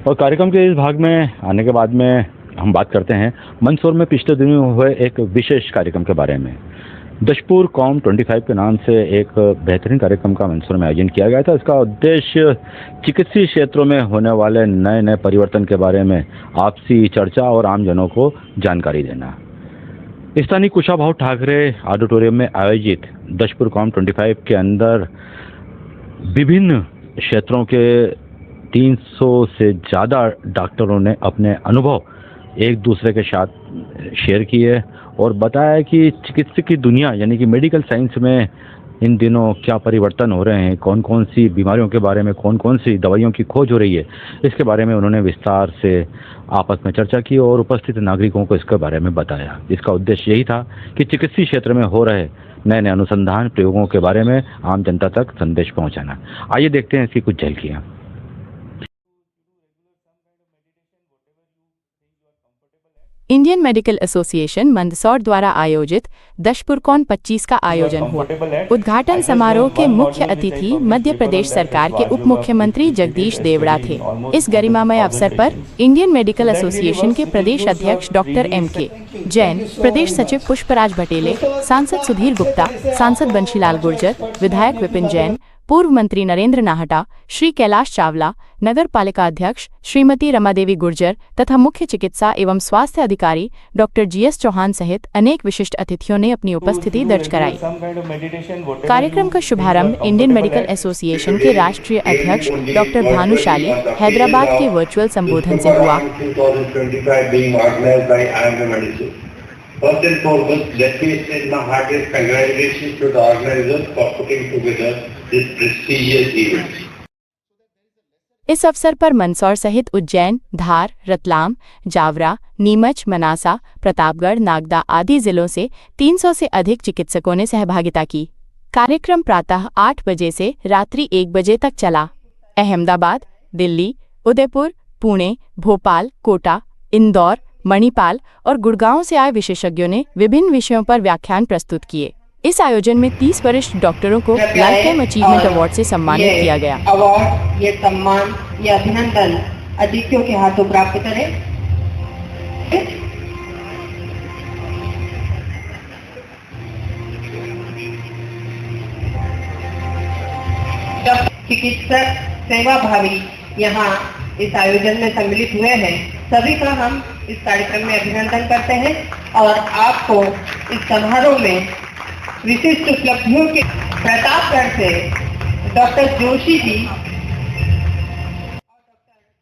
और कार्यक्रम के इस भाग में आने के बाद में हम बात करते हैं मंदसौर में पिछले दिनों हुए एक विशेष कार्यक्रम के बारे में। दशपुर कॉम 25 के नाम से एक बेहतरीन कार्यक्रम का मंदसौर में आयोजन किया गया था। इसका उद्देश्य चिकित्सीय क्षेत्रों में होने वाले नए नए परिवर्तन के बारे में आपसी चर्चा और आमजनों को जानकारी देना। स्थानीय कुशाभाऊ ठाकरे ऑडिटोरियम में आयोजित दशपुर कॉम 25 के अंदर विभिन्न क्षेत्रों के 300 से ज़्यादा डॉक्टरों ने अपने अनुभव एक दूसरे के साथ शेयर किए और बताया कि चिकित्सा की दुनिया यानी कि मेडिकल साइंस में इन दिनों क्या परिवर्तन हो रहे हैं, कौन कौन सी बीमारियों के बारे में, कौन कौन सी दवाइयों की खोज हो रही है, इसके बारे में उन्होंने विस्तार से आपस में चर्चा की और उपस्थित नागरिकों को इसके बारे में बताया। इसका उद्देश्य यही था कि चिकित्सीय क्षेत्र में हो रहे नए नए अनुसंधान प्रयोगों के बारे में आम जनता तक संदेश पहुंचाना। आइए देखते हैं इसकी कुछ झलकियाँ। इंडियन मेडिकल एसोसिएशन मंदसौर द्वारा आयोजित दशपुर कॉन 25 का आयोजन हुआ। उद्घाटन समारोह के मुख्य अतिथि मध्य प्रदेश सरकार के उप मुख्यमंत्री जगदीश देवड़ा थे। इस गरिमामय अवसर पर इंडियन मेडिकल एसोसिएशन के प्रदेश अध्यक्ष डॉक्टर M.K. जैन, प्रदेश सचिव पुष्पराज भटेले, सांसद सुधीर गुप्ता, सांसद बंशीलाल गुर्जर, विधायक विपिन जैन, पूर्व मंत्री नरेंद्र नाहटा, श्री कैलाश चावला, नगर पालिका अध्यक्ष श्रीमती रमादेवी गुर्जर तथा मुख्य चिकित्सा एवं स्वास्थ्य अधिकारी डॉक्टर G.S. चौहान सहित अनेक विशिष्ट अतिथियों ने अपनी उपस्थिति दर्ज कराई। कार्यक्रम का शुभारंभ इंडियन मेडिकल एसोसिएशन के राष्ट्रीय अध्यक्ष डॉक्टर भानुशाली हैदराबाद के वर्चुअल संबोधन से हुआ। First and foremost, let me extend my heartiest congratulations to the organizers for putting together this prestigious event. इस अवसर पर मंदसौर सहित उज्जैन, धार, रतलाम, जावरा, नीमच, मनासा, प्रतापगढ़, नागदा आदि जिलों से 300 से अधिक चिकित्सकों ने सहभागिता की। कार्यक्रम प्रातः 8 बजे से रात्रि 1 बजे तक चला। अहमदाबाद, दिल्ली, उदयपुर, पुणे, भोपाल, कोटा, इंदौर, मणिपाल और गुड़गांव से आए विशेषज्ञों ने विभिन्न विषयों पर व्याख्यान प्रस्तुत किए। इस आयोजन में 30 वरिष्ठ डॉक्टरों को लाइफ टाइम अचीवमेंट अवार्ड से सम्मानित किया गया। अवार्ड, ये सम्मान, ये अभिनंदन अतिथियों के हाथों प्राप्त करें। चिकित्सक सेवा भावी यहाँ इस आयोजन में सम्मिलित हुए हैं, सभी का हम इस कार्यक्रम में अभिनंदन करते हैं और आपको इस समारोह में विशिष्ट उपलब्धियों के प्रतापगढ़ से डॉक्टर जोशी जी।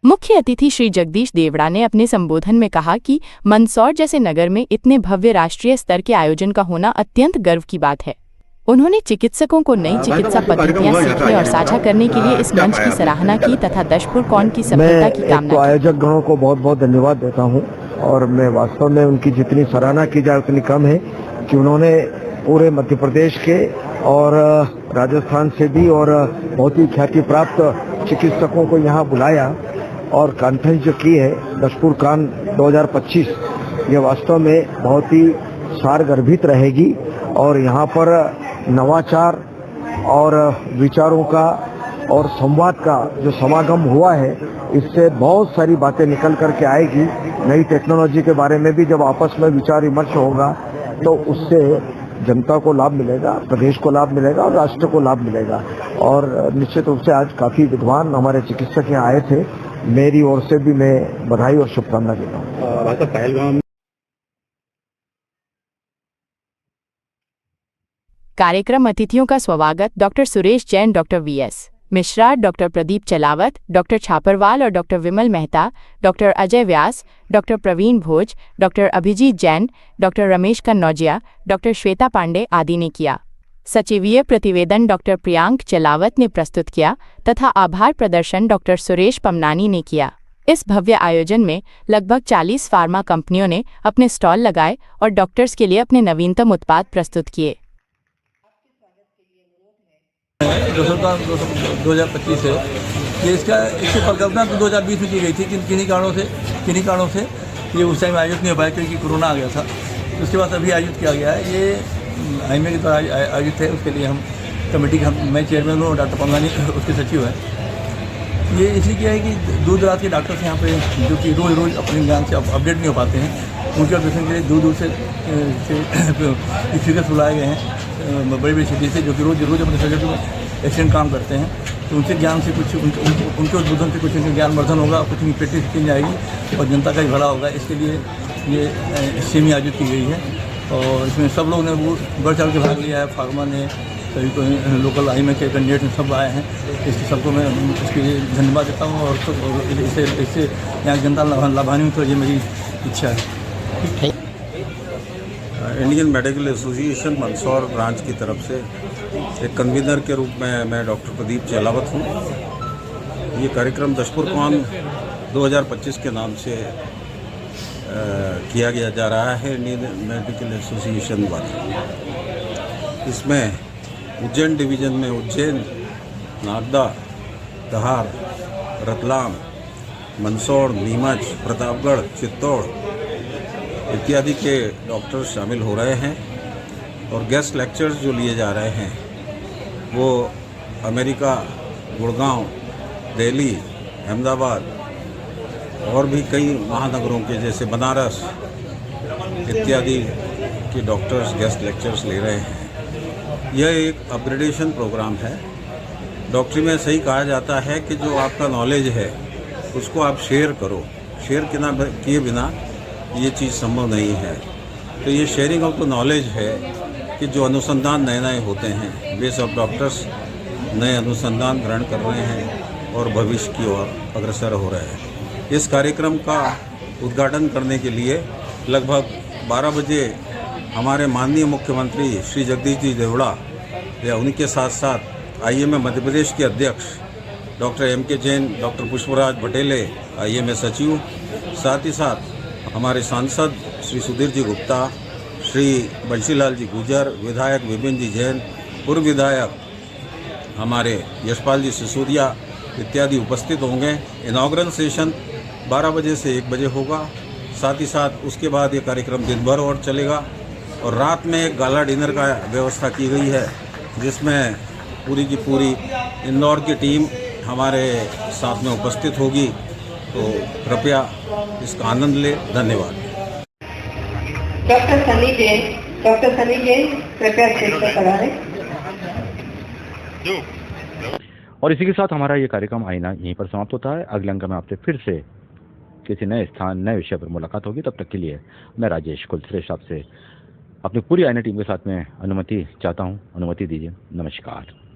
मुख्य अतिथि श्री जगदीश देवड़ा ने अपने संबोधन में कहा कि मंदसौर जैसे नगर में इतने भव्य राष्ट्रीय स्तर के आयोजन का होना अत्यंत गर्व की बात है। उन्होंने चिकित्सकों को नई चिकित्सा पद्धतियां सीखने और साझा करने के लिए इस मंच की सराहना की तथा दशपुर कॉन की सफलता की कामना की। आयोजक गणों को बहुत बहुत धन्यवाद देता हूं और मैं वास्तव में उनकी जितनी सराहना की जाए उतनी कम है कि उन्होंने पूरे मध्य प्रदेश के और राजस्थान से भी और बहुत ही ख्याति प्राप्त चिकित्सकों को यहाँ बुलाया और कॉन्फ्रेंस जो की है दशपुर कॉन 2025, ये वास्तव में बहुत ही सारगर्भित रहेगी और यहाँ पर नवाचार और विचारों का और संवाद का जो समागम हुआ है, इससे बहुत सारी बातें निकल करके आएगी। नई टेक्नोलॉजी के बारे में भी जब आपस में विचार विमर्श होगा तो उससे जनता को लाभ मिलेगा, प्रदेश को लाभ मिलेगा और राष्ट्र को लाभ मिलेगा। और निश्चित रूप से आज काफी विद्वान हमारे चिकित्सक यहाँ आए थे, मेरी ओर से भी मैं बधाई और शुभकामना देता हूँ। कार्यक्रम अतिथियों का स्वागत doctor Suresh Jain, doctor V.S. Mishra, doctor Pradeep Chalawat, doctor Chhaparwal और doctor Vimal Mehta, doctor Ajay Vyas, doctor Praveen Bhoj, doctor Abhijeet Jain, doctor Ramesh Kannaujia, doctor Shweta Pandey आदि ने किया। सचिवीय प्रतिवेदन डॉक्टर प्रियांक चलावत ने प्रस्तुत किया तथा आभार प्रदर्शन डॉक्टर सुरेश पमनानी ने किया। इस भव्य आयोजन में लगभग 40 फार्मा कंपनियों ने अपने स्टॉल लगाए और डॉक्टर्स के लिए अपने नवीनतम उत्पाद प्रस्तुत किए। 2025 है ये इसकी परिकल्पना तो 2020 में की गई थी, किन्हीं कारणों से ये उस टाइम आयोजित नहीं हो पाया क्योंकि कोरोना आ गया था। उसके बाद अभी आयोजित किया गया है। ये आईएमए के द्वारा आयोजित है। उसके लिए हम कमेटी का मैं चेयरमैन हूँ और डॉक्टर पमनानी उसके सचिव हैं। ये इसलिए किया है कि दूर दराज के डॉक्टर्स यहाँ पे जो कि रोज़ अपने ज्ञान से अपडेट नहीं हो पाते हैं, उनके ऑपरेशन के लिए दूर दूर से फिगर्स बुलाए गए हैं बड़ी बड़ी सिटी से, जो कि रोज़ अपने सब्जेक्ट में एक्सीडेंट काम करते हैं। तो उनसे ज्ञान से कुछ उनके उद्बोधन से कुछ उनका ज्ञान वर्धन होगा, कुछ उनकी प्रैक्टिस की जाएगी और जनता का भी भला होगा। इसके लिए ये सेमी आयोजित की गई है और इसमें सब लोग ने वो बढ़ चढ़ के भाग लिया है। फार्मा ने, सभी को लोकल IMA के कैंडिडेट सब आए हैं। इसके सबको मैं इसके लिए धन्यवाद देता हूँ और इससे यहाँ जनता लाभान्वित हो, ये मेरी इच्छा है। Indian medical association Mandsaur branch की तरफ से एक कन्वीनर के रूप में मैं डॉक्टर प्रदीप चेलावत हूँ। ये कार्यक्रम दशपुरकॉन 2025 के नाम से किया गया जा रहा है इंडियन मेडिकल एसोसिएशन द्वारा। इसमें उज्जैन डिवीज़न में उज्जैन, नागदा, धार, रतलाम, मंदसौर, नीमच, प्रतापगढ़, चित्तौड़ इत्यादि के डॉक्टर शामिल हो रहे हैं और गेस्ट लेक्चर्स जो लिए जा रहे हैं वो अमेरिका, गुड़गांव, दिल्ली, अहमदाबाद और भी कई महानगरों के जैसे बनारस इत्यादि के डॉक्टर्स गेस्ट लेक्चर्स ले रहे हैं। यह एक अपग्रेडेशन प्रोग्राम है। डॉक्टरी में सही कहा जाता है कि जो आपका नॉलेज है उसको आप शेयर करो, शेयर किए बिना ये चीज़ संभव नहीं है। तो ये शेयरिंग ऑफ द नॉलेज है कि जो अनुसंधान नए होते हैं, बेस ऑफ डॉक्टर्स नए अनुसंधान ग्रहण कर रहे हैं और भविष्य की ओर अग्रसर हो रहे हैं। इस कार्यक्रम का उद्घाटन करने के लिए लगभग 12 बजे हमारे माननीय मुख्यमंत्री श्री जगदीश जी देवड़ा या उनके साथ साथ IMA मध्य प्रदेश के अध्यक्ष doctor MK Jain, doctor Pushpraj Batele IMA सचिव, साथ ही साथ हमारे सांसद श्री सुधीर जी गुप्ता, श्री बंशीलाल जी गुजर, विधायक विपिन जी जैन, पूर्व विधायक हमारे यशपाल जी सिसोदिया इत्यादि उपस्थित होंगे। इनॉग्रल सेशन 12 बजे से 1 बजे होगा। साथ ही साथ उसके बाद ये कार्यक्रम दिन भर और चलेगा और रात में एक गाला डिनर का व्यवस्था की गई है जिसमें पूरी की पूरी इंदौर की टीम हमारे साथ में उपस्थित होगी। तो कृपया इसका आनंद ले। धन्यवाद। डॉक्टर सनी जैन कृपया स्टेज पर पधारें। और इसी के साथ हमारा ये कार्यक्रम आईना यहीं पर समाप्त होता है। अगले अंक में आपसे फिर से किसी नए स्थान, नए विषय पर मुलाकात होगी। तब तक के लिए मैं राजेश कुलश्रेष्ठ आपसे अपनी पूरी आईना टीम के साथ में अनुमति चाहता हूँ। अनुमति दीजिए। नमस्कार।